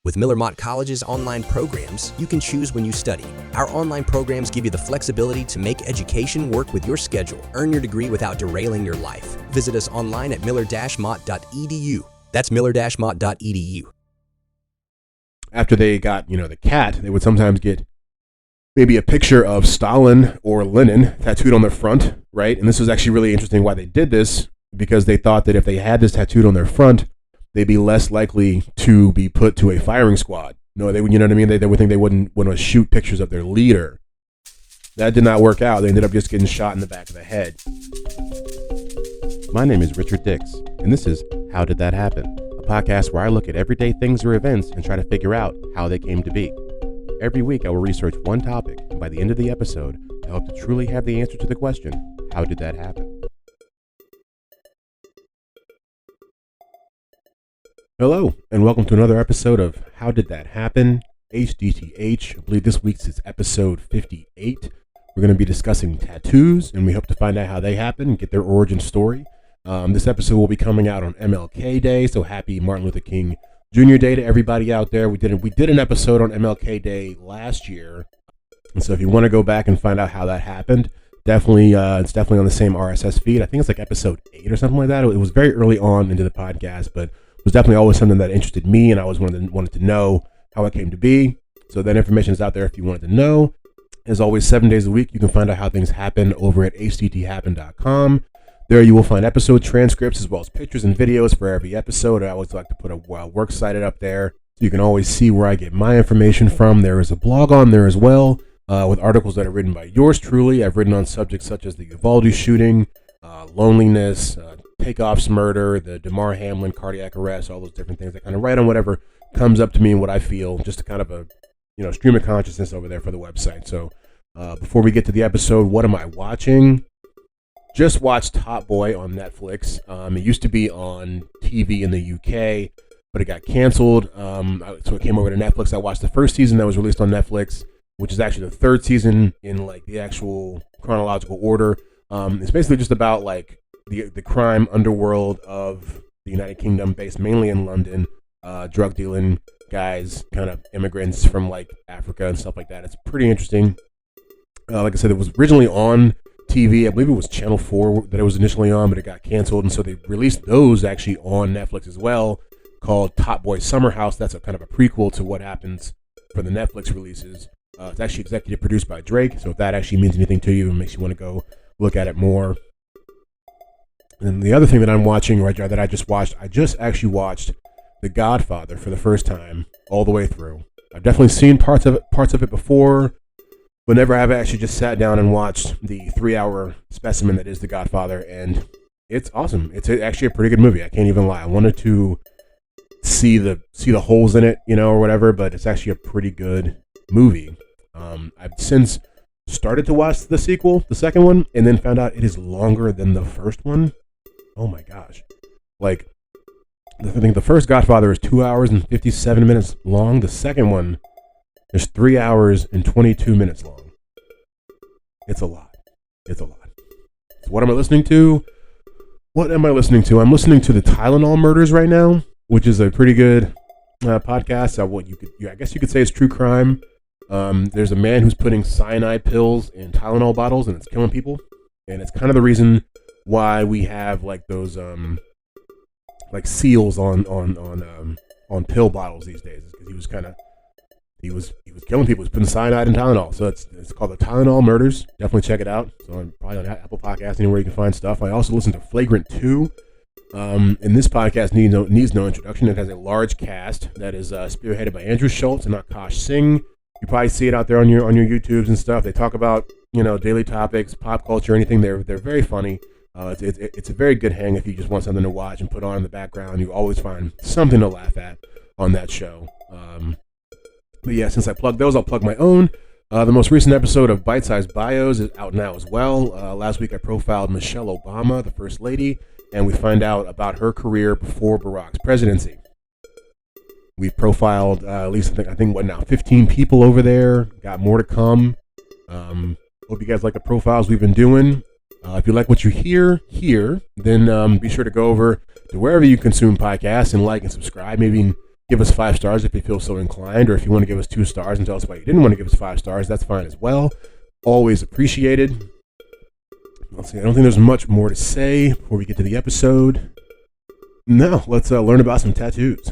With Miller Mott College's online programs, you can choose when you study. Our online programs give you the flexibility to make education work with your schedule. Earn your degree without derailing your life. Visit us online at miller-mott.edu. That's miller-mott.edu. After they got, the cat, they would sometimes get maybe a picture of Stalin or Lenin tattooed on their front, right? And this was actually really interesting why they did this, because they thought that if they had this tattooed on their front, they'd be less likely to be put to a firing squad. No, they would, you know what I mean? They would think they wouldn't want to shoot pictures of their leader. That did not work out. They ended up just getting shot in the back of the head. My name is Richard Dix, and this is How Did That Happen? A podcast where I look at everyday things or events and try to figure out how they came to be. Every week I will research one topic, and by the end of the episode, I hope to truly have the answer to the question, how did that happen? Hello, and welcome to another episode of How Did That Happen? HDTH. I believe this week's is episode 58. We're going to be discussing tattoos, and we hope to find out how they happen and get their origin story. This episode will be coming out on MLK Day, so happy Martin Luther King Jr. Day to everybody out there. We did an episode on MLK Day last year, and so if you want to go back and find out how that happened, it's definitely on the same RSS feed. I think it's like episode 8 or something like that. It was very early on into the podcast, but was definitely always something that interested me, and I always wanted to know how it came to be. So that information is out there if you wanted to know. As always, 7 days a week, you can find out how things happen over at htthappen.com. There you will find episode transcripts as well as pictures and videos for every episode. I always like to put a works cited up there so you can always see where I get my information from. There is a blog on there as well with articles that are written by yours truly. I've written on subjects such as the Uvalde shooting, loneliness, Takeoff's murder, the Damar Hamlin cardiac arrest, all those different things. I kind of write on whatever comes up to me and what I feel, just to kind of a stream of consciousness over there for the website. So before we get to the episode, what am I watching? Just watched Top Boy on Netflix. It used to be on TV in the UK, but it got canceled. So it came over to Netflix. I watched the first season that was released on Netflix, which is actually the third season in like the actual chronological order. It's basically just about like the crime underworld of the United Kingdom, based mainly in London, drug dealing guys, kind of immigrants from like Africa and stuff like that. It's pretty interesting. Like I said, it was originally on TV. I believe it was Channel 4 that it was initially on, but it got canceled, and so they released those actually on Netflix as well, called Top Boy Summer House. That's a kind of a prequel to what happens for the Netflix releases. It's actually executive produced by Drake, so if that actually means anything to you and makes you want to go look at it more. And the other thing that I'm watching right now that I just actually watched The Godfather for the first time all the way through. I've definitely seen parts of it before, but never have actually just sat down and watched the 3-hour specimen that is The Godfather, and it's awesome. It's actually a pretty good movie. I can't even lie. I wanted to see the holes in it, or whatever, but it's actually a pretty good movie. I've since started to watch the sequel, the second one, and then found out it is longer than the first one. Oh my gosh. Like, I think the first Godfather is 2 hours and 57 minutes long. The second one is 3 hours and 22 minutes long. It's a lot. So what am I listening to? I'm listening to the Tylenol Murders right now, which is a pretty good podcast. I guess you could say it's true crime. There's a man who's putting cyanide pills in Tylenol bottles, and it's killing people. And it's kind of the reason why we have like those like seals on pill bottles these days, because he was killing people. He was putting cyanide in Tylenol. So it's called the Tylenol Murders. Definitely check it out. So probably on Apple Podcasts, anywhere you can find stuff. I also listen to Flagrant 2. And this podcast needs no introduction. It has a large cast that is spearheaded by Andrew Schultz and Akash Singh. You probably see it out there on your YouTubes and stuff. They talk about daily topics, pop culture, anything. They're very funny. It's a very good hang if you just want something to watch and put on in the background. You always find something to laugh at on that show. But yeah, since I plugged those, I'll plug my own. The most recent episode of Bite Size Bios is out now as well. Last week I profiled Michelle Obama, the First Lady, and we find out about her career before Barack's presidency. We've profiled at least, I think 15 people over there. Got more to come. Hope you guys like the profiles we've been doing. If you like what you hear here, then be sure to go over to wherever you consume podcasts and like and subscribe. Maybe give us 5 stars if you feel so inclined, or if you want to give us 2 stars and tell us why you didn't want to give us 5 stars, that's fine as well. Always appreciated. Let's see, I don't think there's much more to say before we get to the episode. Now, let's learn about some tattoos.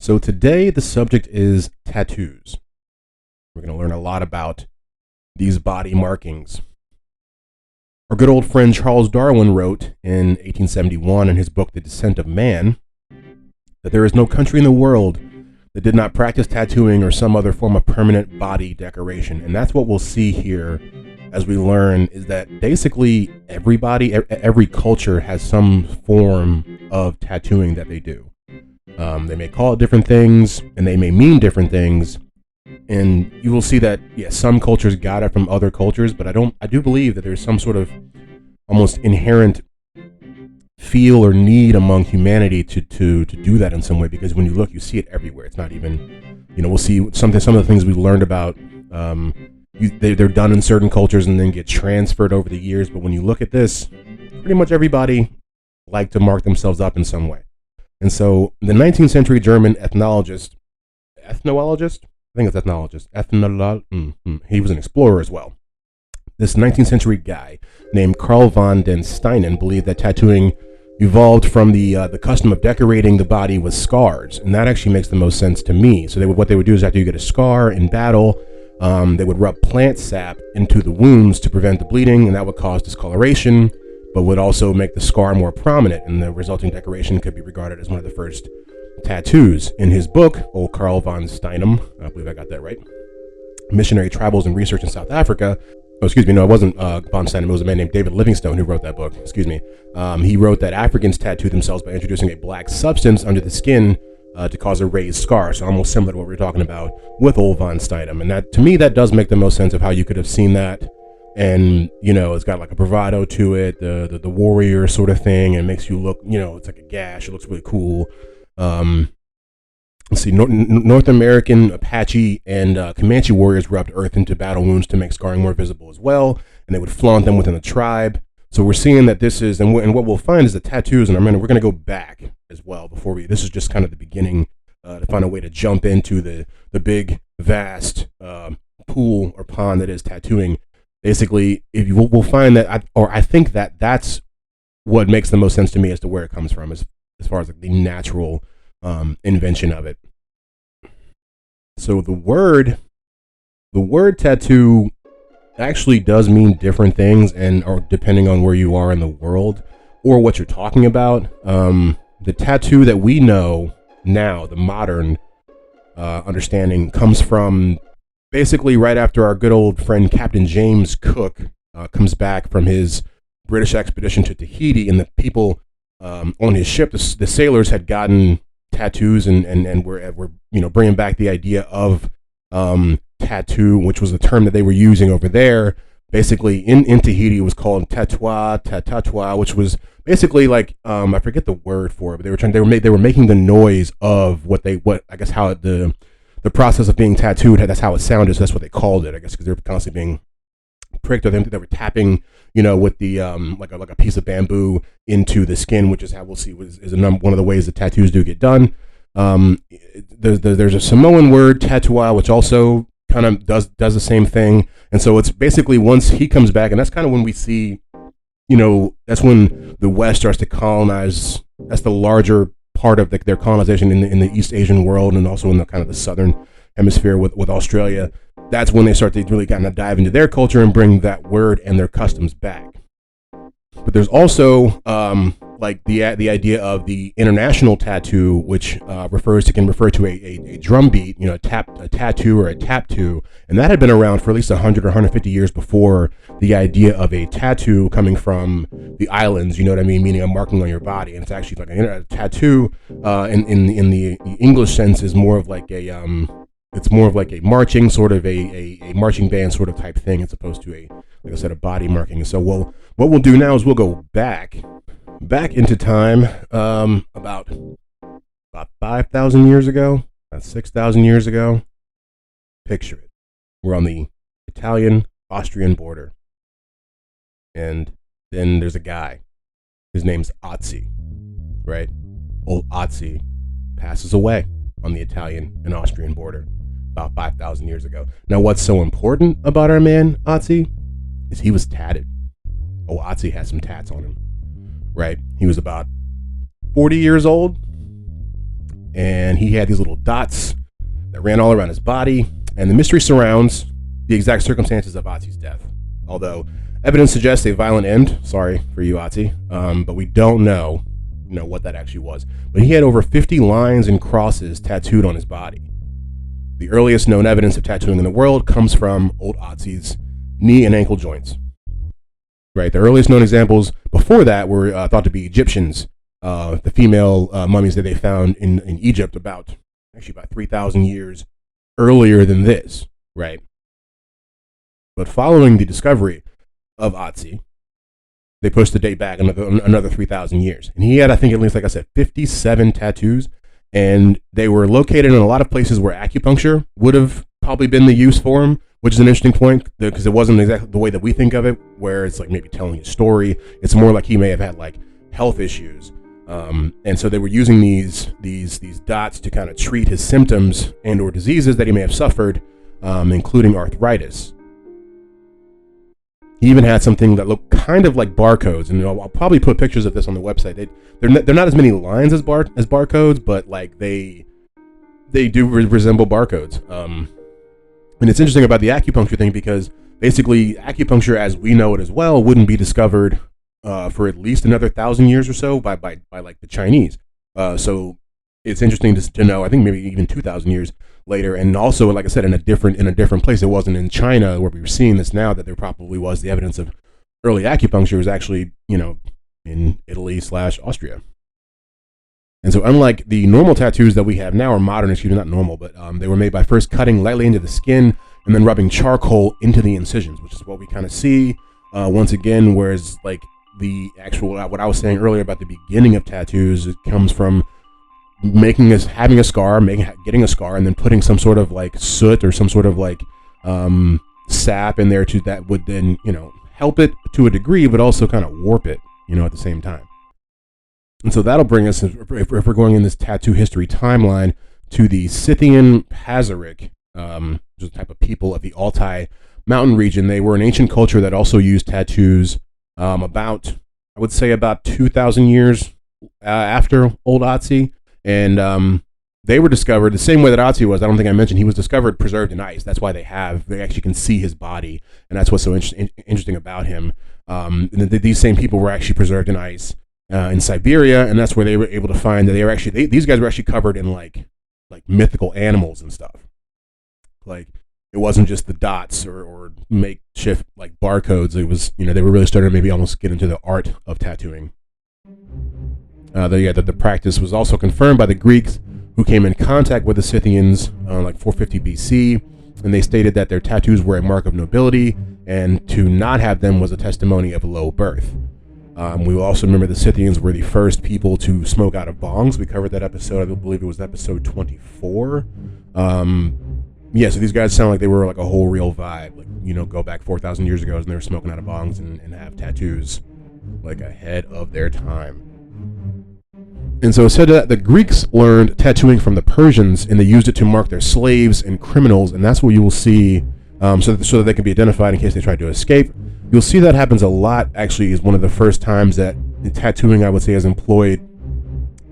So today, the subject is tattoos. We're going to learn a lot about these body markings. Our good old friend Charles Darwin wrote in 1871 in his book, The Descent of Man, that there is no country in the world that did not practice tattooing or some other form of permanent body decoration. And that's what we'll see here as we learn, is that basically everybody, every culture has some form of tattooing that they do. They may call it different things, and they may mean different things. And you will see that, yes, some cultures got it from other cultures, but I do believe that there's some sort of almost inherent feel or need among humanity to do that in some way, because when you look, you see it everywhere. It's not even, we'll see some of the things we've learned about, they're done in certain cultures and then get transferred over the years. But when you look at this, pretty much everybody like to mark themselves up in some way. And so the 19th century German ethnologist, I think it's ethnologist, he was an explorer as well. This 19th century guy named Carl von den Steinen believed that tattooing evolved from the custom of decorating the body with scars, and that actually makes the most sense to me. So what they would do is, after you get a scar in battle, they would rub plant sap into the wounds to prevent the bleeding, and that would cause discoloration, but would also make the scar more prominent, and the resulting decoration could be regarded as one of the first tattoos. In his book, old Carl von Steinem, I believe I got that right, Missionary Travels and Research in South Africa. Oh, excuse me, no, it wasn't von Steinem. It was a man named David Livingstone who wrote that book. Excuse me. He wrote that Africans tattoo themselves by introducing a black substance under the skin to cause a raised scar. So almost similar to what we were talking about with old von Steinem. And that, to me, that does make the most sense of how you could have seen that. And, it's got like a bravado to it, the warrior sort of thing, and it makes you look, it's like a gash. It looks really cool. Let's see, North American Apache and Comanche warriors rubbed earth into battle wounds to make scarring more visible as well, and they would flaunt them within the tribe. So we're seeing that this is, and what we'll find is the tattoos, and we're going to go back as well this is just kind of the beginning to find a way to jump into the big, vast pool or pond that is tattooing. Basically, we'll find that, I think that that's what makes the most sense to me as to where it comes from, as far as like the natural invention of it. So the word tattoo actually does mean different things, or depending on where you are in the world or what you're talking about. The tattoo that we know now, the modern understanding, comes from basically right after our good old friend Captain James Cook comes back from his British expedition to Tahiti, and the people on his ship, the sailors had gotten tattoos and were bringing back the idea of tattoo, which was the term that they were using over there. Basically, in Tahiti, it was called tatua, which was basically like I forget the word for it, but they were making the noise of how the process of being tattooed. That's how it sounded. So that's what they called it, I guess, because they were constantly being pricked, or they were tapping, with the like a piece of bamboo into the skin, which is how we'll see is one of the ways that tattoos do get done. There's a Samoan word, tatua, which also kind of does the same thing. And so it's basically, once he comes back, and that's kind of when we see, that's when the West starts to colonize. That's the larger part of their colonization in the East Asian world, and also in the kind of the Southern Hemisphere with Australia. That's when they start to really kind of dive into their culture and bring that word and their customs back. But there's also like the idea of the international tattoo, which can refer to a drum beat, a tattoo or a tap-too, and that had been around for at least 100 or 150 years before the idea of a tattoo coming from the islands. You know what I mean? Meaning a marking on your body, and it's actually like a tattoo. In the English sense, is more of like it's more of like a marching sort of a marching band sort of type thing, as opposed to like I said, a body marking. And so what we'll do now is we'll go back into time, about 5,000 years ago, about 6,000 years ago. Picture it. We're on the Italian-Austrian border. And then there's a guy. His name's Otzi, right? Old Otzi passes away on the Italian and Austrian border about 5,000 years ago. Now, what's so important about our man Otzi is he was tatted. Oh, Otzi has some tats on him, right? He was about 40 years old, and he had these little dots that ran all around his body, and the mystery surrounds the exact circumstances of Otzi's death. Although evidence suggests a violent end, sorry for you, Otzi, but we don't know what that actually was. But he had over 50 lines and crosses tattooed on his body. The earliest known evidence of tattooing in the world comes from old Otzi's knee and ankle joints. Right, the earliest known examples before that were thought to be Egyptians, the female mummies that they found in Egypt about 3,000 years earlier than this, right? But following the discovery of Otzi, they pushed the date back another 3,000 years. And he had, I think, at least, like I said, 57 tattoos. And they were located in a lot of places where acupuncture would have probably been the use for him, which is an interesting point because it wasn't exactly the way that we think of it, where it's like maybe telling a story. It's more like he may have had like health issues. And so they were using these dots to kind of treat his symptoms and or diseases that he may have suffered, including arthritis. He even had something that looked kind of like barcodes, and I'll probably put pictures of this on the website. They're not as many lines as barcodes, but like they do resemble barcodes. And it's interesting about the acupuncture thing because basically acupuncture, as we know it as well, wouldn't be discovered for at least another 1,000 years or so by like the Chinese. So it's interesting to know. I think maybe even 2,000 years later, and also, like I said, in a different place. It wasn't in China where we were seeing this now. That there probably was the evidence of early acupuncture was actually in Italy/Austria. And so, unlike the normal tattoos that we have now, or modern, not normal, but they were made by first cutting lightly into the skin and then rubbing charcoal into the incisions, which is what we kind of see once again. Whereas, like the actual what I was saying earlier about the beginning of tattoos, it comes from having a scar, getting a scar, and then putting some sort of like soot or some sort of like sap in there that would then help it to a degree, but also kind of warp it at the same time. And so that'll bring us, if we're going in this tattoo history timeline, to the Scythian Pazyryk, which is a type of people of the Altai mountain region. They were an ancient culture that also used tattoos about 2,000 years after old Otzi. And they were discovered the same way that Otzi was. I don't think I mentioned he was discovered preserved in ice. That's why they actually can see his body, and that's what's so interesting about him. And these same people were actually preserved in ice in Siberia, and that's where they were able to find that these guys were actually covered in like mythical animals and stuff. Like it wasn't just the dots or makeshift like barcodes. It was they were really starting to maybe almost get into the art of tattooing. The practice was also confirmed by the Greeks, who came in contact with the Scythians like 450 BC, and they stated that their tattoos were a mark of nobility, and to not have them was a testimony of low birth. We will also remember the Scythians were the first people to smoke out of bongs. We covered that episode. I believe it was episode 24. So these guys sound like they were like a whole real vibe. Like, go back 4,000 years ago and they were smoking out of bongs and have tattoos like ahead of their time. And so it said that the Greeks learned tattooing from the Persians, and they used it to mark their slaves and criminals, and that's what you will see, so that they can be identified in case they try to escape. You'll see that happens a lot, actually, is one of the first times that tattooing, I would say, is employed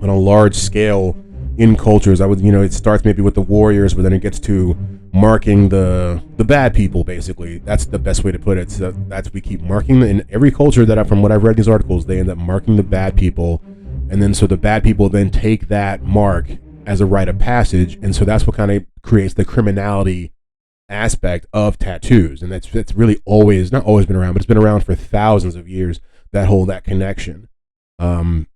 on a large scale in cultures. It starts maybe with the warriors, but then it gets to marking the bad people, basically. That's the best way to put it. So we keep marking, in every culture from what I've read in these articles, they end up marking the bad people. And then so the bad people then take that mark as a rite of passage. And so that's what kind of creates the criminality aspect of tattoos. And that's really not always been around, but it's been around for thousands of years, that connection. Let's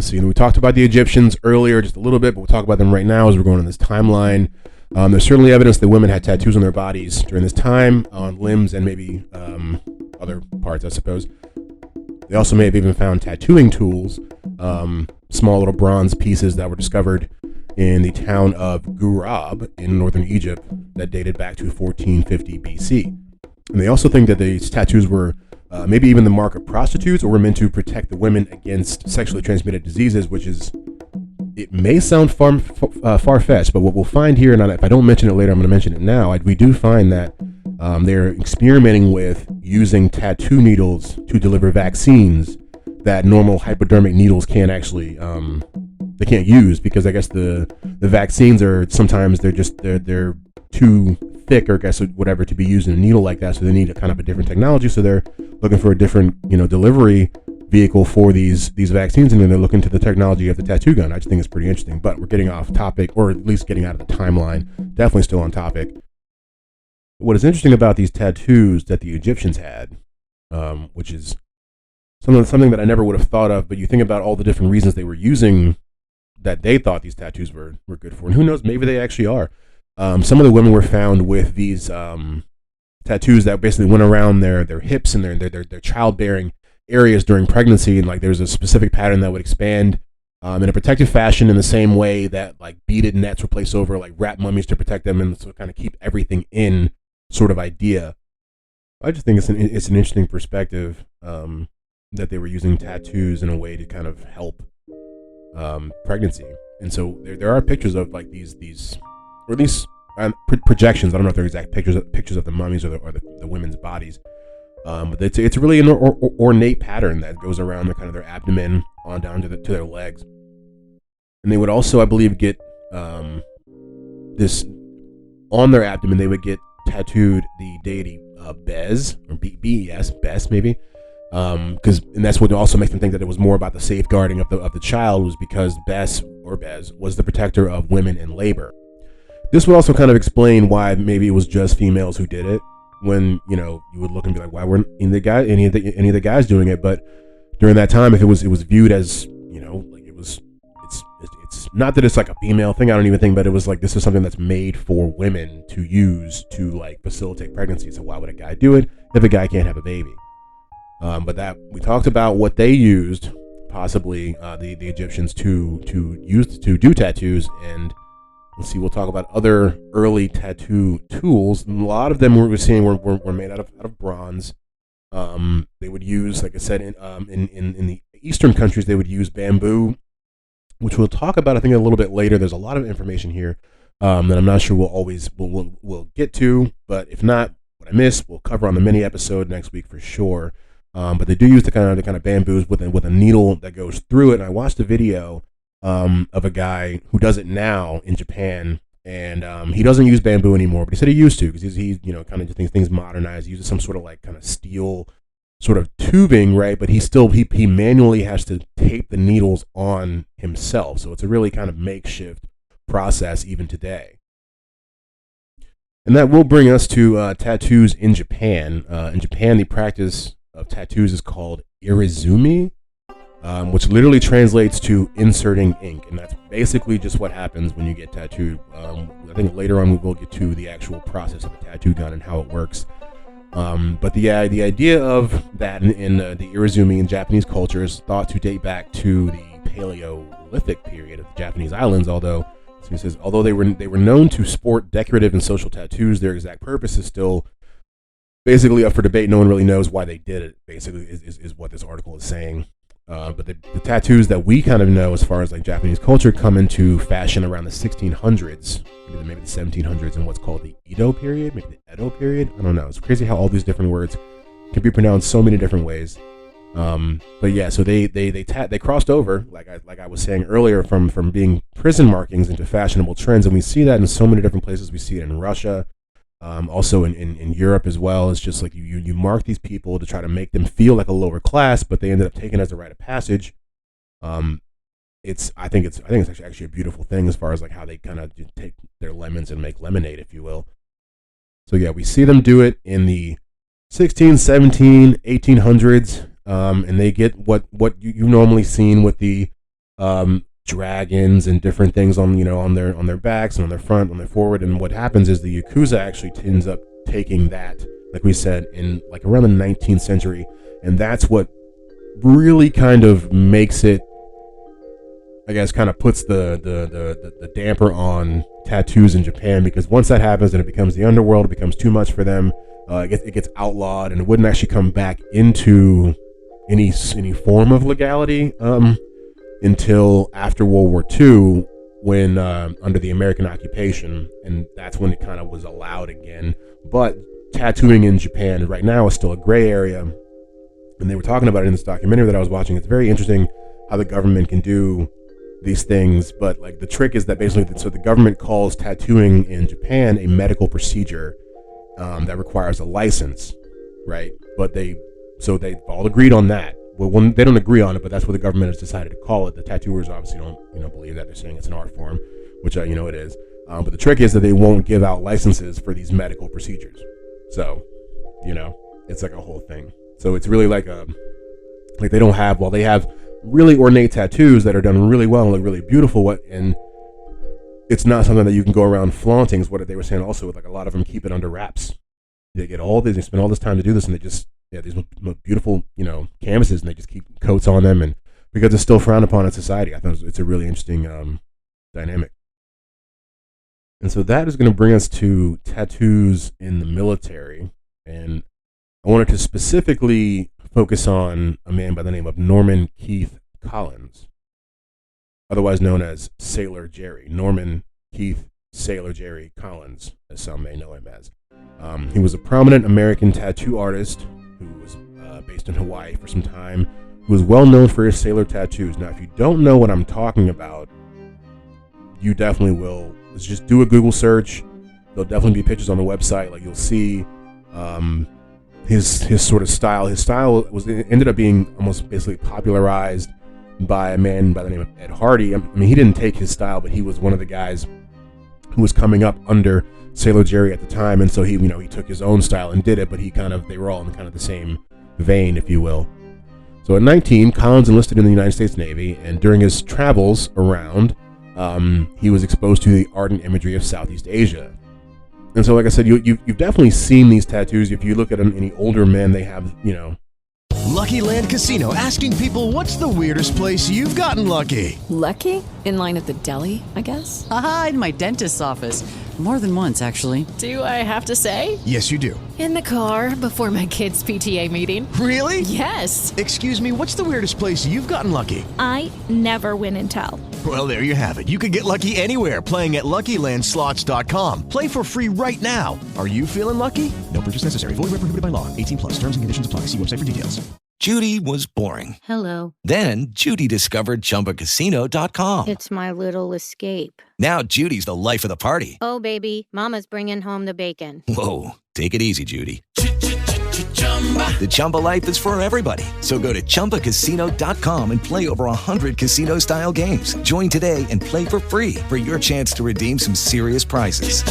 see. And we talked about the Egyptians earlier just a little bit, but we'll talk about them right now as we're going on this timeline. There's certainly evidence that women had tattoos on their bodies during this time, on limbs and maybe other parts, I suppose. They also may have even found tattooing tools, small little bronze pieces that were discovered in the town of Ghurab in northern Egypt that dated back to 1450 BC. And they also think that these tattoos were maybe even the mark of prostitutes, or we're meant to protect the women against sexually transmitted diseases, which is, it may sound far-fetched, but what we'll find here, and if I don't mention it later, I'm going to mention it now, we do find that they're experimenting with using tattoo needles to deliver vaccines that normal hypodermic needles can't actually, they can't use, because I guess the vaccines are, sometimes they're too thick, or I guess whatever, to be used in a needle like that, so they need a kind of a different technology, so they're looking for a different, delivery vehicle for these vaccines, and then they're looking to the technology of the tattoo gun. I just think it's pretty interesting, but we're getting off topic, or at least getting out of the timeline. Definitely still on topic. What is interesting about these tattoos that the Egyptians had, which is something that I never would have thought of, but you think about all the different reasons they were using, that they thought these tattoos were good for, and who knows, maybe they actually are. Some of the women were found with these tattoos that basically went around their hips and their childbearing areas during pregnancy, and like there's a specific pattern that would expand in a protective fashion, in the same way that like beaded nets were placed over like rat mummies to protect them, and so kind of keep everything in sort of idea. I just think it's an interesting perspective, that they were using tattoos in a way to kind of help pregnancy. And so there are pictures of like these or at least projections. I don't know if they're exact pictures of the mummies or the women's bodies, but it's really an ornate pattern that goes around their abdomen on down to their legs. And they would also, I believe, get this on their abdomen. They would get tattooed the deity Bes, or Bes, Bes maybe, and that's what also makes them think that it was more about the safeguarding of the child, was because Bes was the protector of women in labor. This would also kind of explain why maybe it was just females who did it, when you would look and be like, why weren't any of the guys doing it? But during that time, if it was viewed as, like it's not that it's like a female thing, I don't even think, but it was like, this is something that's made for women to use to like facilitate pregnancy. So why would a guy do it if a guy can't have a baby? But that, we talked about what they used, possibly the Egyptians to do tattoos, and let's see, we'll talk about other early tattoo tools. A lot of them we're seeing were made out of bronze. They would use, like I said, in the Eastern countries, they would use bamboo, which we'll talk about, I think, a little bit later. There's a lot of information here that I'm not sure we'll get to, but if not, what I missed, we'll cover on the mini episode next week for sure. But they do use the kind of bamboos with a needle that goes through it. And I watched a video of a guy who does it now in Japan, and he doesn't use bamboo anymore, but he said he used to, because he's kind of just things modernized. He uses some sort of like kind of steel sort of tubing, right? But he manually has to tape the needles on himself, so it's a really kind of makeshift process even today. And that will bring us to tattoos in Japan. In Japan, the practice of tattoos is called irizumi, which literally translates to inserting ink, and that's basically just what happens when you get tattooed. I think later on we will get to the actual process of a tattoo gun and how it works. But the idea of that in the irizumi in Japanese culture is thought to date back to the Paleolithic period of the Japanese islands. Although they were known to sport decorative and social tattoos, their exact purpose is still basically up for debate. No one really knows why they did it. Basically, is what this article is saying. But the tattoos that we kind of know as far as like Japanese culture come into fashion around the 1600s, maybe the 1700s, and what's called the Edo period, maybe the Edo period. I don't know. It's crazy how all these different words can be pronounced so many different ways. But yeah, so they crossed over, like I was saying earlier, from being prison markings into fashionable trends, and we see that in so many different places. We see it in Russia. Also in Europe as well. It's just like you mark these people to try to make them feel like a lower class, but they ended up taking as a rite of passage. I think it's actually a beautiful thing as far as like how they kind of take their lemons and make lemonade, if you will. So yeah, we see them do it in the 16, 17, 1800s, and they get what you've normally seen with the dragons and different things on their backs and on their front, on their forward. And what happens is the Yakuza actually ends up taking that, like we said, in like around the 19th century, and that's what really kind of makes it, I guess, kind of puts the damper on tattoos in Japan, because once that happens and it becomes the underworld, it becomes too much for them. it gets outlawed, and it wouldn't actually come back into any form of legality until after World War II, when under the American occupation, and that's when it kind of was allowed again. But tattooing in Japan right now is still a gray area, and they were talking about it in this documentary that I was watching. It's very interesting how the government can do these things, but like the trick is that basically, so the government calls tattooing in Japan a medical procedure that requires a license, right? But they've all agreed on that. Well, when they don't agree on it, but that's what the government has decided to call it. The tattooers obviously don't believe that. They're saying it's an art form, which it is. But the trick is that they won't give out licenses for these medical procedures. So, it's like a whole thing. So it's really like they don't have, they have really ornate tattoos that are done really well and look really beautiful, and it's not something that you can go around flaunting, is what they were saying also. Like a lot of them keep it under wraps. They get they spend all this time to do this, and they just, these most beautiful, canvases, and they just keep coats on them, and because it's still frowned upon in society. I thought it's a really interesting dynamic. And so that is going to bring us to tattoos in the military. And I wanted to specifically focus on a man by the name of Norman Keith Collins, otherwise known as Sailor Jerry. Norman Keith Sailor Jerry Collins, as some may know him as. He was a prominent American tattoo artist who was based in Hawaii for some time, who was well known for his sailor tattoos. Now, if you don't know what I'm talking about, you definitely will. Let's just do a Google search. There'll definitely be pictures on the website. Like, you'll see his sort of style. His style ended up being almost basically popularized by a man by the name of Ed Hardy. I mean, he didn't take his style, but he was one of the guys who was coming up under Sailor Jerry at the time, and so he took his own style and did it. But they were all in kind of the same vein, if you will. So at 19, Collins enlisted in the United States Navy, and during his travels around, he was exposed to the ardent imagery of Southeast Asia. And so, like I said, you've definitely seen these tattoos. If you look at any older men, they have, Lucky Land Casino, asking people, what's the weirdest place you've gotten lucky? Lucky? In line at the deli, I guess? Aha, in my dentist's office. More than once, actually. Do I have to say? Yes, you do. In the car before my kids' PTA meeting. Really? Yes. Excuse me, what's the weirdest place you've gotten lucky? I never win and tell. Well, there you have it. You can get lucky anywhere, playing at LuckyLandSlots.com. Play for free right now. Are you feeling lucky? No purchase necessary. Void where prohibited by law. 18+. Terms and conditions apply. See website for details. Judy was boring. Hello. Then Judy discovered ChumbaCasino.com. It's my little escape. Now Judy's the life of the party. Oh, baby, mama's bringing home the bacon. Whoa, take it easy, Judy. The Chumba life is for everybody. So go to ChumbaCasino.com and play over 100 casino-style games. Join today and play for free for your chance to redeem some serious prizes.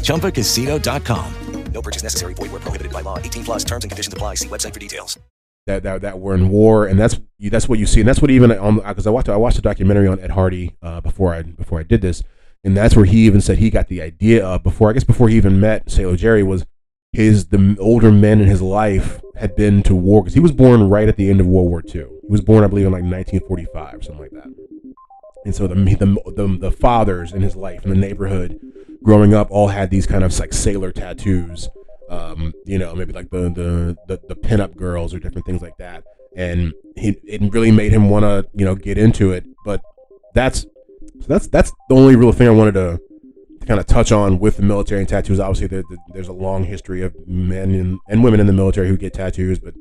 ChumbaCasino.com. No purchase necessary. Void where prohibited by law. 18+. Terms and conditions apply. See website for details. That were in war, and that's what you see, and that's what even because I watched a documentary on Ed Hardy before I did this, and that's where he even said he got the idea of before he even met Sailor Jerry was the older men in his life had been to war, because he was born right at the end of World War II. He was born, I believe, in like 1945 or something like that. And so the fathers in his life in the neighborhood growing up all had these kind of like sailor tattoos, maybe like the pinup girls or different things like that. And it really made him want to, get into it. But that's the only real thing I wanted to kind of touch on with the military and tattoos. Obviously, there's a long history of men and women in the military who get tattoos, but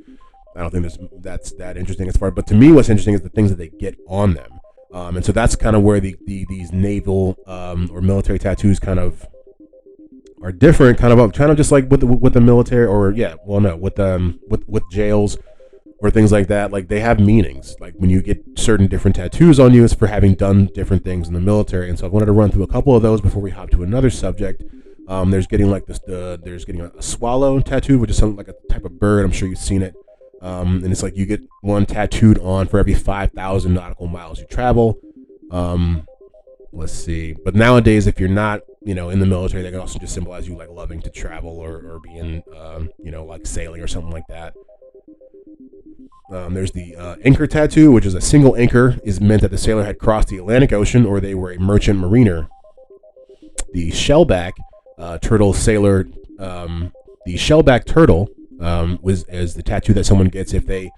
I don't think that's that interesting as far. But to me, what's interesting is the things that they get on them. And so that's kind of where these naval or military tattoos kind of are different, kind of just like with the military, or with jails or things like that. Like, they have meanings. Like, when you get certain different tattoos on you, it's for having done different things in the military. And so I wanted to run through a couple of those before we hop to another subject. There's getting a swallow tattoo, which is something like a type of bird. I'm sure you've seen it. And it's like you get one tattooed on for every 5,000 nautical miles you travel. Let's see. But nowadays, if you're not, in the military, they can also just symbolize you like loving to travel or being, like sailing or something like that. There's the anchor tattoo, which is a single anchor is meant that the sailor had crossed the Atlantic Ocean or they were a merchant mariner. The shellback turtle sailor the shellback turtle was as the tattoo that someone gets if they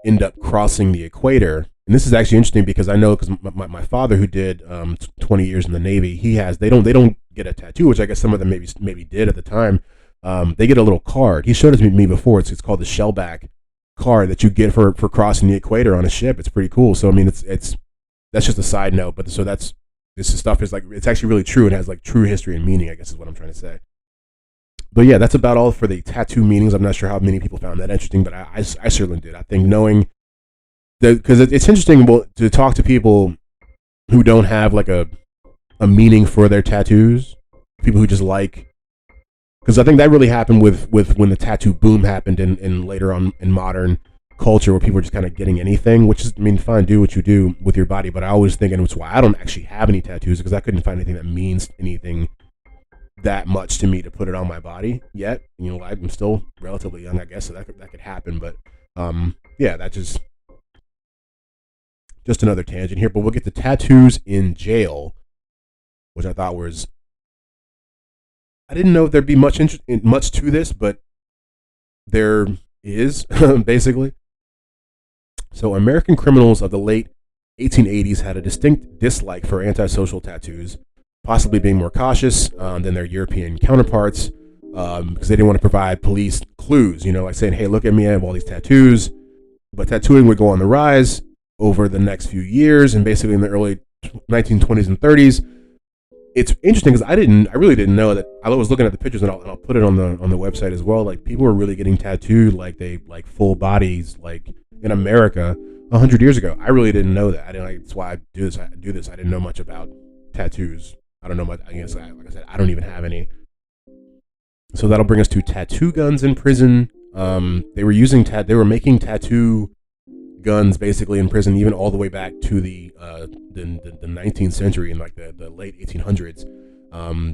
end up crossing the equator. And this is actually interesting because I know, because my father, who did 20 years in the Navy, they don't get a tattoo, which I guess some of them maybe did at the time. They get a little card. He showed it to me before. It's called the shellback card that you get for crossing the equator on a ship. It's pretty cool. So I mean, it's that's just a side note. But so this stuff is like, it's actually really true. It has like true history and meaning, I guess is what I'm trying to say. But yeah, that's about all for the tattoo meanings. I'm not sure how many people found that interesting, but I certainly did. I think knowing that, because it's interesting to talk to people who don't have like a meaning for their tattoos, people who just like, because I think that really happened with when the tattoo boom happened in later on in modern culture, where people are just kind of getting anything, which is, I mean, fine, do what you do with your body, but I always think, and it's why I don't actually have any tattoos, because I couldn't find anything that means anything that much to me to put it on my body yet. You know, I'm still relatively young, I guess, so that could happen. But yeah, that's just another tangent here. But we'll get to tattoos in jail, which I thought was, I didn't know if there'd be much to this, but there is basically. So American criminals of the late 1880s had a distinct dislike for antisocial tattoos, possibly being more cautious than their European counterparts, because they didn't want to provide police clues, you know, like saying, hey, look at me, I have all these tattoos. But tattooing would go on the rise over the next few years, and basically in the early 1920s and 30s. It's interesting because I really didn't know that. I was looking at the pictures, and I'll put it on the website as well. Like, people were really getting tattooed like full bodies, like in America 100 years ago. I really didn't know that. That's why I do this. I didn't know much about tattoos. I don't know much. I guess, like I said, I don't even have any. So that'll bring us to tattoo guns in prison. They were making tattoo guns basically in prison, even all the way back to the 19th century, in like the late 1800s.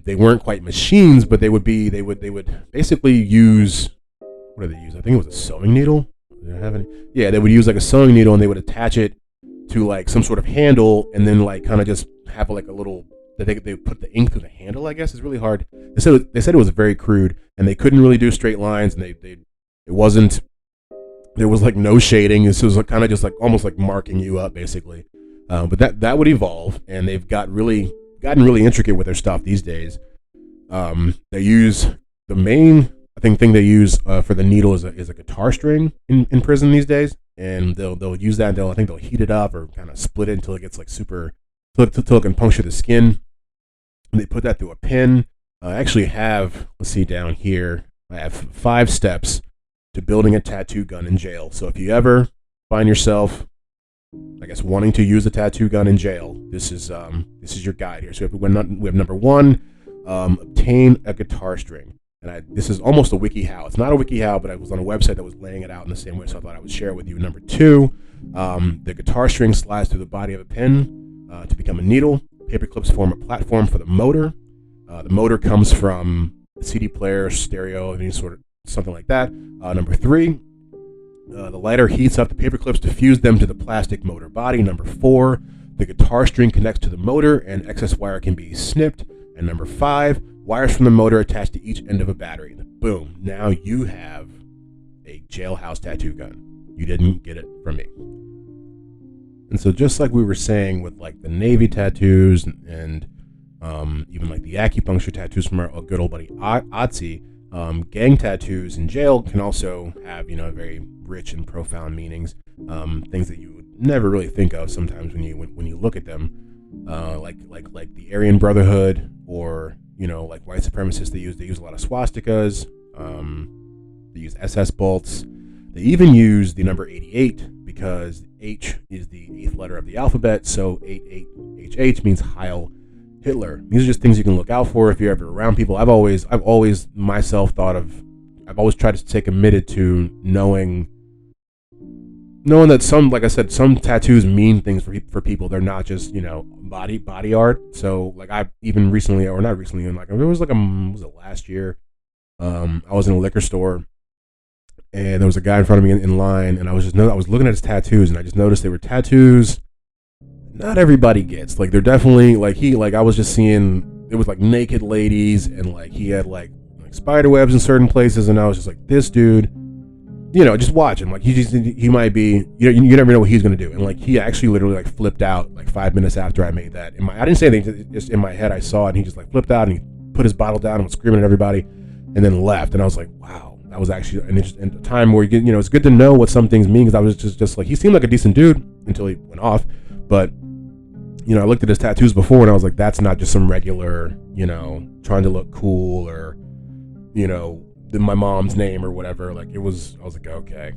They weren't quite machines, but they would basically use, what did they use? I think it was a sewing needle. Did I have any? Yeah, they would use like a sewing needle, and they would attach it to like some sort of handle, and then like kind of just have like a little, that they put the ink through the handle, I guess. Is really hard. They said it was very crude, and they couldn't really do straight lines, and there was like no shading. This was kind of just like almost like marking you up basically. But that would evolve, and they've gotten really intricate with their stuff these days. They use the main, I think, thing they use for the needle is a guitar string in prison these days, and they'll use that. I think they'll heat it up or kind of split it until it gets like super, till it can puncture the skin. And they put that through a pin. I actually have, let's see down here, I have 5 steps to building a tattoo gun in jail. So if you ever find yourself, I guess, wanting to use a tattoo gun in jail, this is your guide here. So we have number 1, obtain a guitar string. And this is almost a WikiHow. It's not a WikiHow, but I was on a website that was laying it out in the same way, so I thought I would share it with you. Number 2, the guitar string slides through the body of a pin to become a needle. Paper clips form a platform for the motor. The motor comes from a CD player, stereo, any sort of something like that. Number 3, the lighter heats up the paper clips to fuse them to the plastic motor body. Number 4, the guitar string connects to the motor and excess wire can be snipped. And number 5, wires from the motor attached to each end of a battery. Boom, now you have a jailhouse tattoo gun. You didn't get it from me. And so just like we were saying with like the Navy tattoos and even like the acupuncture tattoos from our good old buddy Otzi, gang tattoos in jail can also have, very rich and profound meanings, things that you would never really think of sometimes when you look at them, like the Aryan Brotherhood, or like white supremacists. They use a lot of swastikas. They use SS bolts. They even use the number 88 because H is the 8th letter of the alphabet, so 88HH means Heil Hitler. These are just things you can look out for if you're ever around people. I've always myself I've always tried to stay committed to knowing that some tattoos mean things for people. They're not just, body art. So like I even recently, or not recently, like it was last year, I was in a liquor store and there was a guy in front of me in line, and I was looking at his tattoos, and I just noticed they were tattoos not everybody gets. Like they're definitely I was just seeing, it was like naked ladies, and like he had like like spider webs in certain places, and I was just like, this dude, just watch him. Like he might be, you never know what he's gonna do. And like he actually literally like flipped out like 5 minutes after I made that. I didn't say anything, just in my head I saw it, and he just like flipped out and he put his bottle down and was screaming at everybody, and then left. And I was like, wow, that was actually a time where it's good to know what some things mean, because I was just like, he seemed like a decent dude until he went off. But I looked at his tattoos before and I was like, that's not just some regular, trying to look cool or, my mom's name or whatever. Like I was like, okay,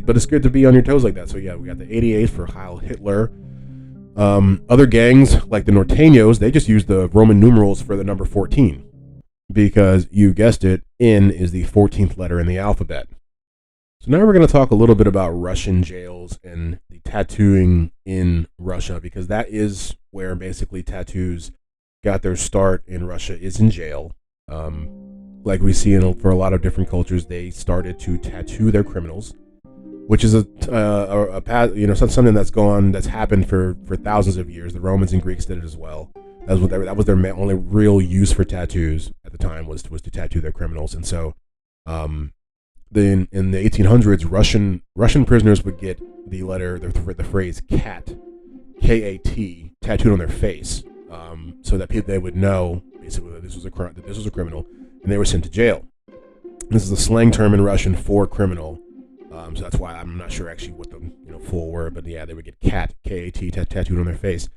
but it's good to be on your toes like that. So yeah, we got the 88 for Heil Hitler. Other gangs like the Norteños, they just use the Roman numerals for the number 14 because you guessed it, N is the 14th letter in the alphabet. So now we're going to talk a little bit about Russian jails and the tattooing in Russia, because that is where basically tattoos got their start in Russia, is in jail. Like we see for a lot of different cultures, they started to tattoo their criminals, which is something that's happened for thousands of years. The Romans and Greeks did it as well. That was their only real use for tattoos at the time, was to tattoo their criminals. And so, then in the 1800s, Russian prisoners would get the phrase "cat," K-A-T, tattooed on their face, so that they would know basically that this was a criminal, and they were sent to jail. This is a slang term in Russian for criminal, so that's why I'm not sure actually what the full word, but yeah, they would get "cat," K-A-T, tattooed on their face.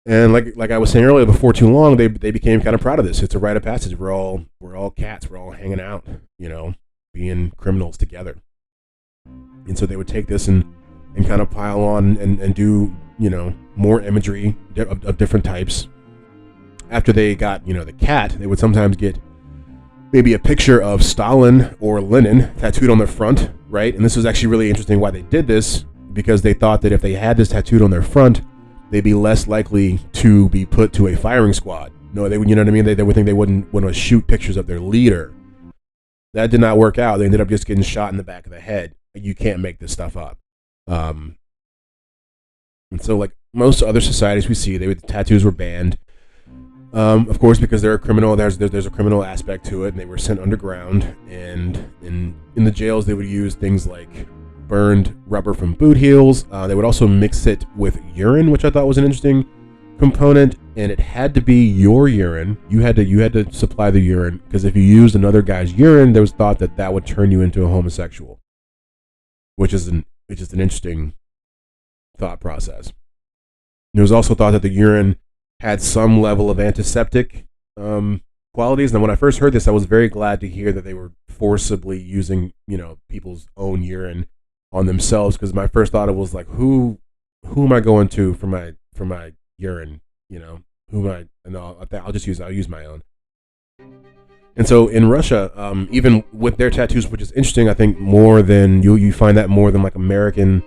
And like I was saying earlier, before too long, they became kind of proud of this. It's a rite of passage. We're all cats. We're all hanging out, being criminals together. And so they would take this and kind of pile on and do, more imagery of different types. After they got, the cat, they would sometimes get maybe a picture of Stalin or Lenin tattooed on their front, right? And this was actually really interesting why they did this, because they thought that if they had this tattooed on their front, they'd be less likely to be put to a firing squad. No, they would, They would think they wouldn't want to shoot pictures of their leader. That did not work out. They ended up just getting shot in the back of the head. You can't make this stuff up. And so, like most other societies we see, tattoos were banned. Of course, because they're a criminal. There's a criminal aspect to it, and they were sent underground. And in the jails, they would use things like burned rubber from boot heels. They would also mix it with urine, which I thought was an interesting component, and it had to be your urine. You had to supply the urine, because if you used another guy's urine, there was thought that would turn you into a homosexual, which is an interesting thought process. There was also thought that the urine had some level of antiseptic qualities. And when I first heard this, I was very glad to hear that they were forcibly using people's own urine on themselves, because my first thought was like, who am I going to for my urine? Who am I? And I'll use my own. And so in Russia, even with their tattoos, which is interesting, I think more than you find that more than like American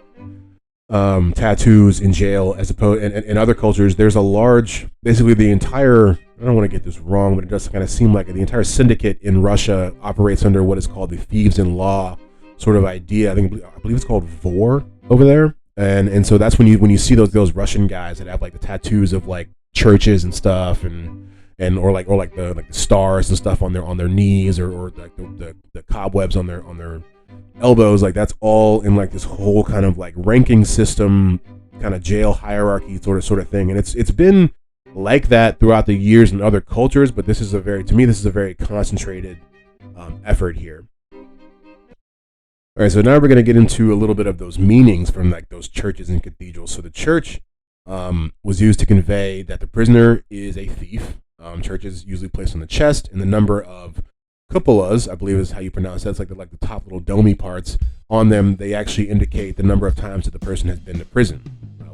tattoos in jail, as opposed in other cultures, there's a large, basically the entire, I don't want to get this wrong, but it does kind of seem like it, the entire syndicate in Russia operates under what is called the thieves in law sort of idea. I believe it's called VOR over there. And so that's when you see those Russian guys that have like the tattoos of like churches and stuff, or like the stars and stuff on their knees, or like the cobwebs on their elbows. Like that's all in like this whole kind of like ranking system, kind of jail hierarchy sort of thing. And it's been like that throughout the years in other cultures, but this is a very concentrated effort here. All right, so now we're going to get into a little bit of those meanings from like those churches and cathedrals. So the church was used to convey that the prisoner is a thief. Church is usually placed on the chest, and the number of cupolas, I believe is how you pronounce that. It's like the top little domey parts on them. They actually indicate the number of times that the person has been to prison.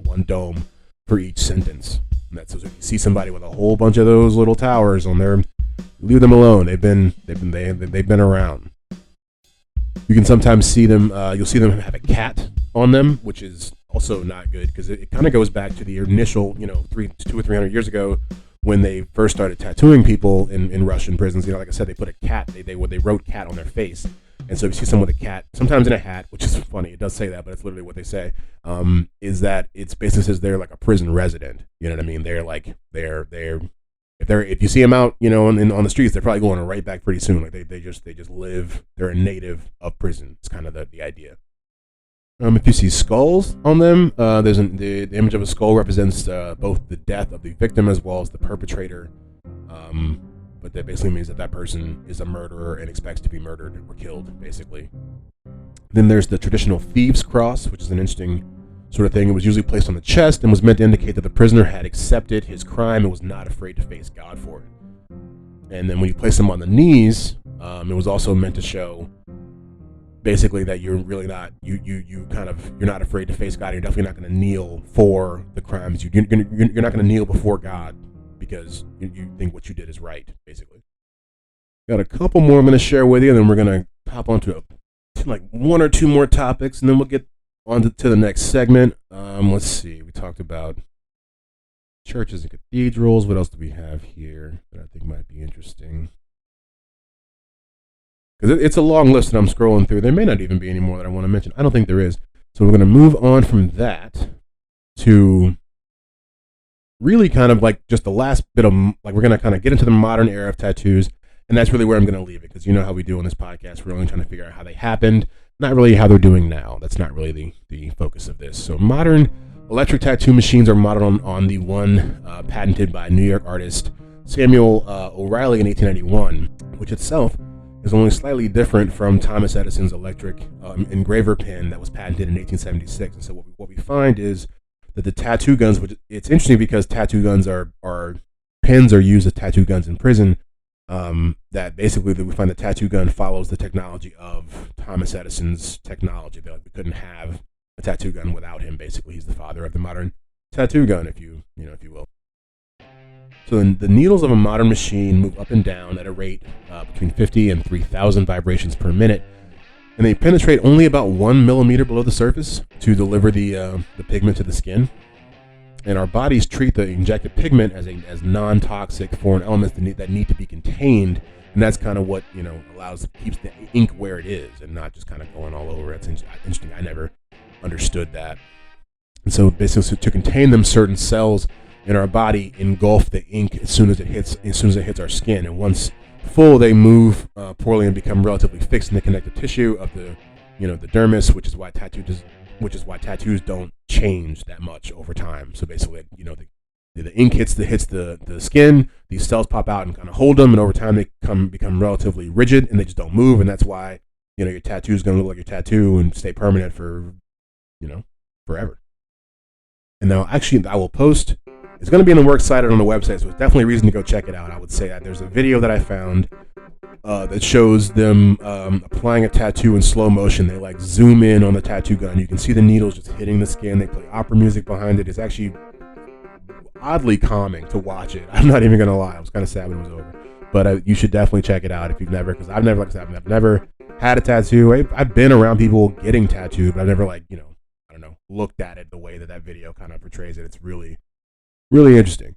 One dome for each sentence. And that's so if you see somebody with a whole bunch of those little towers on there, leave them alone. They've been around. You can sometimes see them. You'll see them have a cat on them, which is also not good, because it kind of goes back to the initial, 200 or 300 years ago, when they first started tattooing people in Russian prisons. Like I said, they put a cat. They wrote cat on their face, and so if you see someone with a cat, sometimes in a hat, which is funny, it does say that, but it's literally what they say. Is that it's basically says they're like a prison resident. You know what I mean? They're like they're if you see them out, on the streets, they're probably going right back pretty soon. Like they just live. They're a native of prison. It's kind of the idea. If you see skulls on them, the image of a skull represents both the death of the victim as well as the perpetrator. But that basically means that person is a murderer and expects to be murdered or killed, basically. Then there's the traditional thieves' cross, which is an interesting sort of thing. It was usually placed on the chest and was meant to indicate that the prisoner had accepted his crime and was not afraid to face God for it. And then when you place them on the knees, it was also meant to show basically that you're really not you're not afraid to face God. You're definitely not going to kneel for the crimes. You're not going to kneel before God because you think what you did is right, basically. Got a couple more I'm going to share with you, and then we're going to hop onto like one or two more topics, and then we'll get on to the next segment. Let's see. We talked about churches and cathedrals. What else do we have here that I think might be interesting? Because it's a long list that I'm scrolling through. There may not even be any more that I want to mention. I don't think there is. So we're going to move on from that to really kind of like just the last bit of, like, we're going to kind of get into the modern era of tattoos. And that's really where I'm going to leave it, because you know how we do on this podcast. We're only trying to figure out how they happened, not really how they're doing now. That's not really the focus of this. So modern electric tattoo machines are modeled on the one patented by New York artist Samuel O'Reilly in 1891, which itself is only slightly different from Thomas Edison's electric engraver pen that was patented in 1876. And so what we find is that the tattoo guns, which it's interesting because tattoo guns pens are used as tattoo guns in prison. That basically we find the tattoo gun follows the technology of Thomas Edison's technology. That we couldn't have a tattoo gun without him. Basically, he's the father of the modern tattoo gun, if you will. So the needles of a modern machine move up and down at a rate between 50 and 3,000 vibrations per minute, and they penetrate only about 1 millimeter below the surface to deliver the pigment to the skin. And our bodies treat the injected pigment as non-toxic foreign elements that need to be contained, and that's kind of what keeps the ink where it is and not just kind of going all over. It's interesting. I never understood that. And so basically, to contain them, certain cells in our body engulf the ink as soon as it hits our skin, and once full, they move poorly and become relatively fixed in the connective tissue of the dermis, which is why tattoos don't change that much over time. So basically, the ink hits the skin, these cells pop out and kind of hold them, and over time they become relatively rigid and they just don't move, and that's why your tattoo is going to look like your tattoo and stay permanent for forever. And now, actually, I will post. It's going to be in the works cited on the website, so it's definitely a reason to go check it out. I would say that there's a video that I found that shows them applying a tattoo in slow motion. They like zoom in on the tattoo gun. You can see the needles just hitting the skin. They play opera music behind it. It's actually oddly calming to watch it. I'm not even going to lie. I was kind of sad when it was over. But you should definitely check it out if you've never, because I've never had a tattoo. I've been around people getting tattooed, but I've never looked at it the way that video kind of portrays it. It's really, really interesting.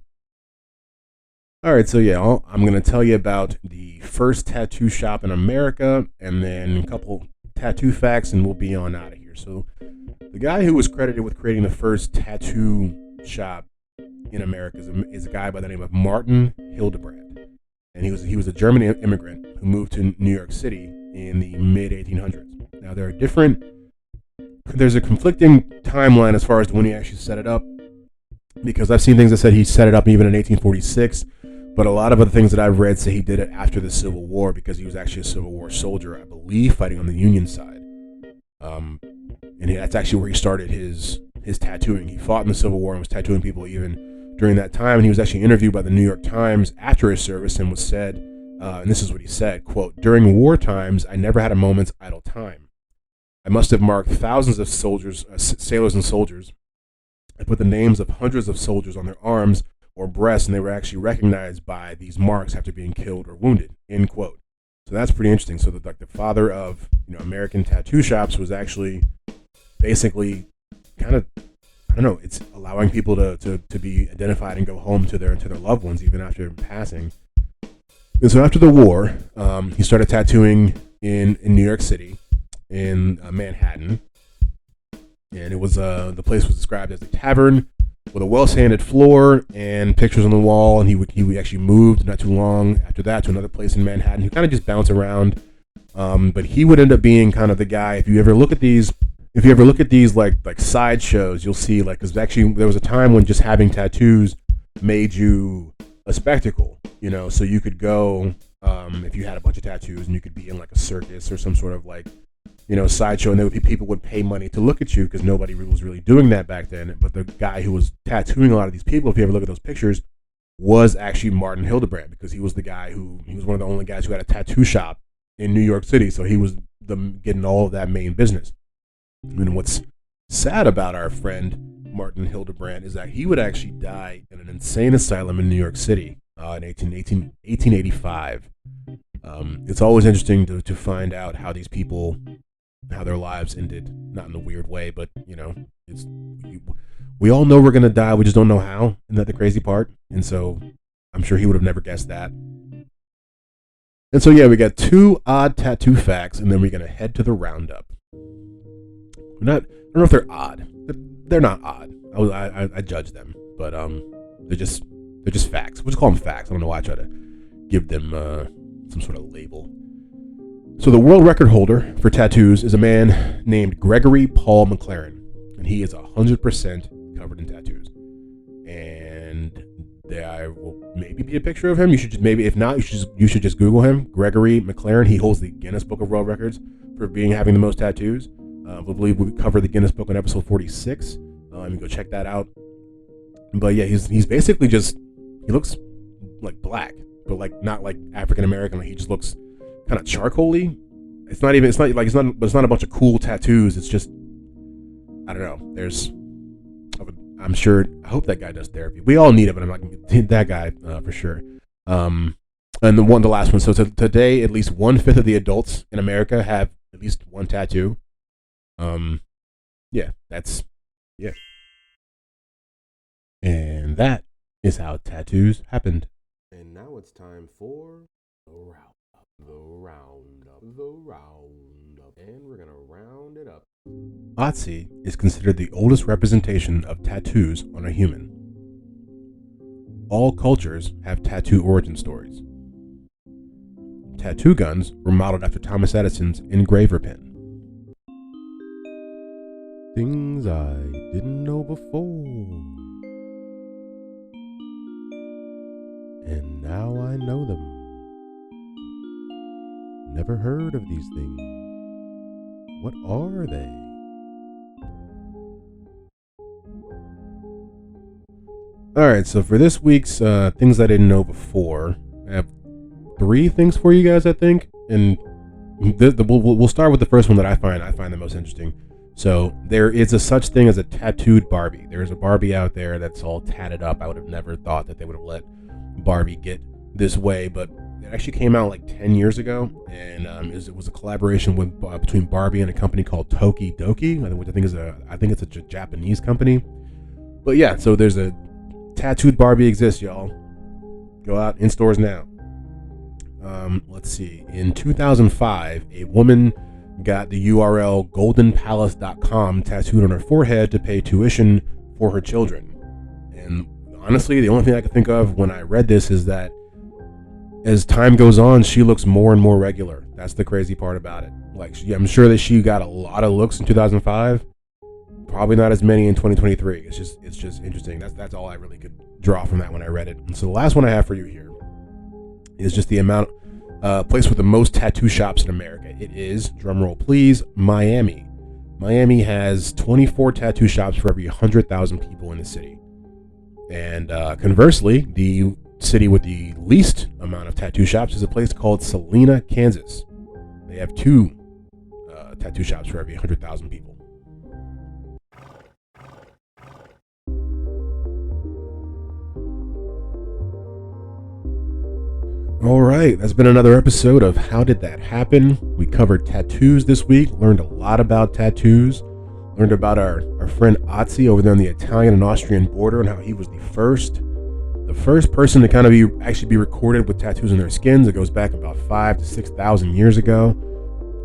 All right, so yeah, I'm going to tell you about the first tattoo shop in America, and then a couple tattoo facts, and we'll be on out of here. So the guy who was credited with creating the first tattoo shop in America is a guy by the name of Martin Hildebrand. And he was a German immigrant who moved to New York City in the mid-1800s. Now, there's a conflicting timeline as far as when he actually set it up, because I've seen things that said he set it up even in 1846, but a lot of other things that I've read say he did it after the Civil War, because he was actually a Civil War soldier, I believe, fighting on the Union side. And that's actually where he started his tattooing. He fought in the Civil War and was tattooing people even during that time. And he was actually interviewed by the New York Times after his service and was said, and this is what he said, quote, "During war times, I never had a moment's idle time. I must have marked thousands of soldiers, sailors and soldiers. I put the names of hundreds of soldiers on their arms or breasts, and they were actually recognized by these marks after being killed or wounded," end quote. So that's pretty interesting. So the father of American tattoo shops was actually basically kind of, I don't know, it's allowing people to be identified and go home to their loved ones even after passing. And so after the war, he started tattooing in New York City, in Manhattan, and it was the place was described as a tavern with a well-sanded floor and pictures on the wall. And he actually moved not too long after that to another place in Manhattan. He kind of just bounced around. But he would end up being kind of the guy. If you ever look at these like side shows, you'll see like, because actually there was a time when just having tattoos made you a spectacle, so you could go, if you had a bunch of tattoos, and you could be in like a circus or some sort of like, sideshow, and people would pay money to look at you because nobody was really doing that back then. But the guy who was tattooing a lot of these people, if you ever look at those pictures, was actually Martin Hildebrand, because he was one of the only guys who had a tattoo shop in New York City. So he was getting all of that main business. And what's sad about our friend Martin Hildebrand is that he would actually die in an insane asylum in New York City in 1885. It's always interesting to find out how these people, how their lives ended, not in a weird way, but we all know we're going to die. We just don't know how. Isn't that the crazy part? And so I'm sure he would have never guessed that. And so, yeah, we got 2 odd tattoo facts, and then we're going to head to the roundup. I don't know if they're odd. They're not odd. I judge them, but they're just facts. We'll just call them facts. I don't know why I try to give them some sort of label. So the world record holder for tattoos is a man named Gregory Paul McLaren, and he is 100% covered in tattoos. And there will maybe be a picture of him. You should just, maybe if not, you should just Google him. Gregory McLaren. He holds the Guinness Book of World Records for having the most tattoos. I believe we covered the Guinness Book in episode 46. You go check that out. But yeah, he's basically he looks like black, but like not like African American. Like he just looks kind of charcoaly. It's not a bunch of cool tattoos. It's just, I don't know. I'm sure. I hope that guy does therapy. We all need it, but I'm like that guy for sure. And the last one. So today, at least 1/5 of the adults in America have at least one tattoo. Yeah. And that is how tattoos happened. And now it's time for the roundup. And we're gonna round it up. Otzi is considered the oldest representation of tattoos on a human. All cultures have tattoo origin stories. Tattoo guns were modeled after Thomas Edison's engraver pen. Things I didn't know before. And now I know them. Never heard of these things. What are they? Alright, so for this week's things I didn't know before, I have 3 things for you guys, I think. And we'll start with the first one that I find the most interesting. So there is a such thing as a tattooed Barbie. There's a Barbie out there that's all tatted up. I would have never thought that they would have let Barbie get this way, but it actually came out like 10 years ago, and it was a collaboration between Barbie and a company called Toki Doki, which I think it's a Japanese company. But yeah, so there's a tattooed Barbie exists, y'all. Go out in stores now. Let's see. In 2005, a woman got the URL goldenpalace.com tattooed on her forehead to pay tuition for her children. And honestly, the only thing I could think of when I read this is that as time goes on, she looks more and more regular. That's the crazy part about it. Like, I'm sure that she got a lot of looks in 2005. Probably not as many in 2023. It's just interesting. That's all I really could draw from that when I read it. And so the last one I have for you here is just the amount place with the most tattoo shops in America. It is, drumroll please, Miami. Miami has 24 tattoo shops for every 100,000 people in the city. And conversely, the city with the least amount of tattoo shops is a place called Salina, Kansas. They have 2 tattoo shops for every 100,000 people. All right, that's been another episode of How Did That Happen? We covered tattoos this week, learned a lot about tattoos, learned about our friend Otzi over there on the Italian and Austrian border and how he was the first person to kind of actually be recorded with tattoos on their skins. It goes back about 5,000 to 6,000 years ago.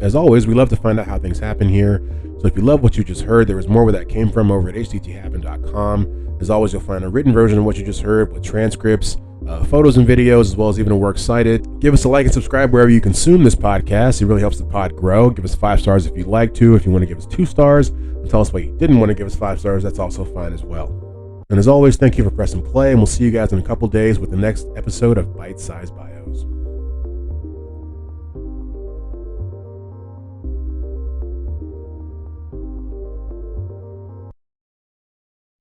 As always, we love to find out how things happen here. So if you love what you just heard, there was more where that came from over at hdthappen.com. As always, you'll find a written version of what you just heard with transcripts, photos and videos, as well as even a works cited. Give us a like and subscribe wherever you consume this podcast. It really helps the pod grow. Give us 5 stars if you'd like to. If you want to give us 2 stars and tell us why you didn't want to give us 5 stars, that's also fine as well. And as always, thank you for pressing play, and we'll see you guys in a couple days with the next episode of Bite Size Bios.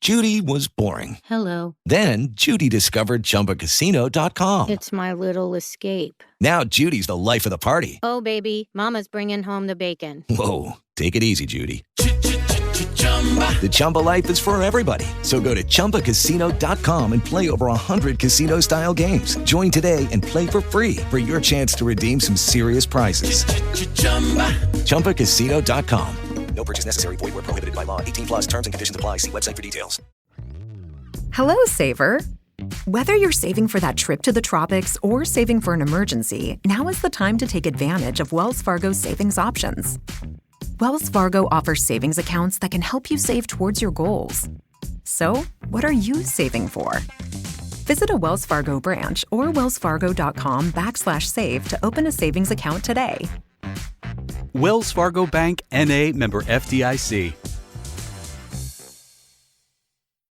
Judy was boring. Hello. Then Judy discovered ChumbaCasino.com. It's my little escape. Now Judy's the life of the party. Oh, baby, mama's bringing home the bacon. Whoa, take it easy, Judy. The Chumba life is for everybody. So go to ChumbaCasino.com and play over 100 casino-style games. Join today and play for free for your chance to redeem some serious prizes. ChumbaCasino.com. No purchase necessary. Void where prohibited by law. 18 plus terms and conditions apply. See website for details. Hello, Saver. Whether you're saving for that trip to the tropics or saving for an emergency, now is the time to take advantage of Wells Fargo's savings options. Wells Fargo offers savings accounts that can help you save towards your goals. So, what are you saving for? Visit a Wells Fargo branch or wellsfargo.com/save to open a savings account today. Wells Fargo Bank, N.A., member FDIC.